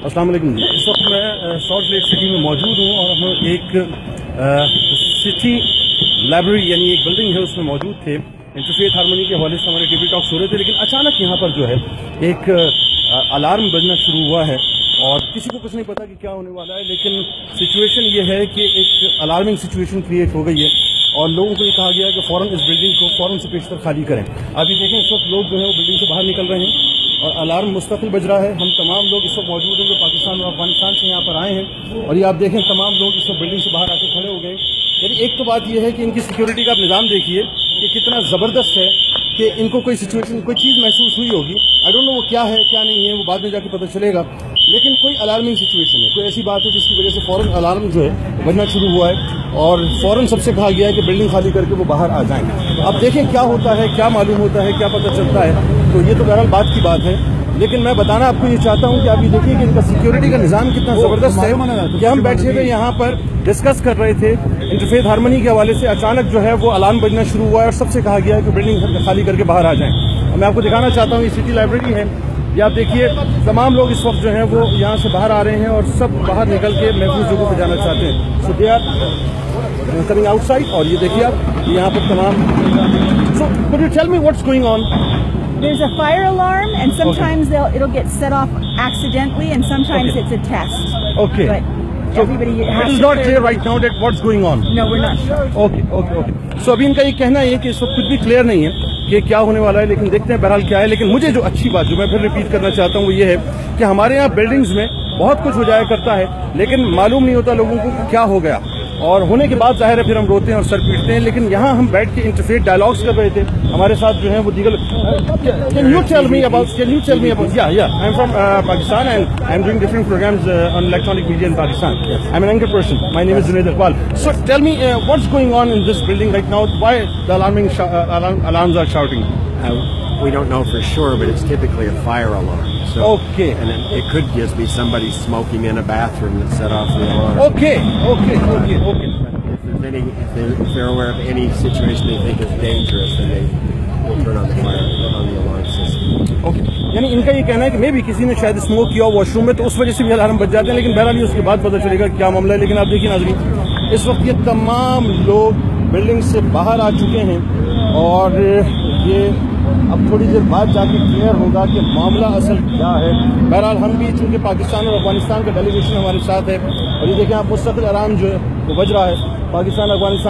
अस्सलाम वालेकुम जी। इस वक्त मैं सॉल्ट लेक सिटी में मौजूद हूँ और हम एक सिटी लाइब्रेरी यानी एक बिल्डिंग है उसमें मौजूद थे। इंटरफेथ हार्मनी के हवाले से हमारे टीवी टॉक्स हो रहे थे, लेकिन अचानक यहाँ पर जो है एक अलार्म बजना शुरू हुआ है और किसी को कुछ नहीं पता कि क्या होने वाला है, लेकिन सिचुएशन ये है कि एक अलार्मिंग सिचुएशन क्रिएट हो गई है और लोगों को ये कहा गया है कि फौरन इस बिल्डिंग को फौरन से पेशतर खाली करें। अभी देखें इस वक्त लोग जो है वो बिल्डिंग से बाहर निकल रहे हैं और अलार्म मुस्तकिल बज रहा है। हम तमाम लोग इस वक्त मौजूद हैं जो पाकिस्तान और अफगानिस्तान से यहाँ पर आए हैं और ये आप देखें तमाम लोग इस वक्त बिल्डिंग से बाहर आके खड़े हो गए। यानी एक तो बात यह है कि इनकी सिक्योरिटी का आप निज़ाम देखिए कि कितना ज़बरदस्त है कि इनको कोई सिचुएशन कोई चीज़ महसूस हुई होगी, आई डोंट नो वो क्या है क्या नहीं है, वो बाद में जाके पता चलेगा, लेकिन कोई अलार्मिंग सिचुएशन है, कोई ऐसी बात है जिसकी वजह से फ़ौरन अलार्म जो है बजना शुरू हुआ है और फ़ौरन सबसे कहा गया है कि बिल्डिंग खाली करके वो बाहर आ जाएं। अब देखें क्या होता है, क्या मालूम होता है, क्या पता चलता है। तो ये तो बहरहाल बात की बात है, लेकिन मैं बताना आपको ये चाहता हूँ कि आप ये देखिए कि इनका सिक्योरिटी का निज़ाम कितना ज़बरदस्त है कि हम बैठे हुए यहाँ पर डिस्कस कर रहे थे इंटरफेथ हार्मनी के हवाले से, अचानक जो है वो अलार्म बजना शुरू हुआ है और सबसे कहा गया है कि बिल्डिंग खाली करके बाहर आ जाएं। और मैं आपको दिखाना चाहता हूँ ये सिटी लाइब्रेरी है, ये आप देखिए तमाम लोग इस वक्त जो हैं वो यहाँ से बाहर आ रहे हैं और सब बाहर निकल के महफूज जगहों पर जाना चाहते हैं। So they are coming outside और ये देखिए आप यहाँ पर तमाम। So could you tell me what's going on? There's a fire alarm, and sometimes it'll get set off accidentally, and sometimes it's a test. Okay. But everybody has it is not clear right now that what's going on. No, we're not sure. Okay. So अभी इनका ये कहना है कि इस वक्त कुछ भी क्लियर नहीं है कि क्या होने वाला है, लेकिन देखते हैं बहरहाल क्या है। लेकिन मुझे जो अच्छी बात जो मैं फिर रिपीट करना चाहता हूँ वो ये है कि हमारे यहाँ बिल्डिंग्स में बहुत कुछ हो जाया करता है, लेकिन मालूम नहीं होता लोगों को क्या हो गया और होने के बाद जाहिर है फिर हम रोते हैं और सर पीटते हैं। लेकिन यहाँ हम बैठ के इंटरफेथ डायलॉग्स कर रहे थे, हमारे साथ जो है वो दीगर। Can you tell me about I am from Pakistan and I am doing different programmes on electronic media in Pakistan. I am an anchor person, my name is Junaid Iqbal. So tell me what's going on in this building right now, why the alarms are shouting? We don't know for sure, but it's typically a fire alarm. So, okay. And it could just be somebody smoking in a bathroom that set off the alarm. Okay. If they're aware of any situation they think is dangerous, then they will turn on the alarm system. Okay. यानी इनका ये कहना है कि मे भी किसी ने शायद स्मोक किया वॉशरूम में तो उस वजह से भी अलार्म बज जाते हैं, लेकिन बहरहाल उसके बाद पता चलेगा क्या मामला है। लेकिन आप देखिए नाज़रीन, इस वक्त ये तमाम लोग बिल्डिंग से बाहर आ चुके हैं और ये अब थोड़ी देर बाद जाके क्लियर होगा कि मामला असल क्या है। बहरहाल हम भी चूंकि पाकिस्तान और अफगानिस्तान का डेलीगेशन हमारे साथ है और ये देखें आप मुस्तकिल अलार्म जो है वो बज रहा है पाकिस्तान अफगानिस्तान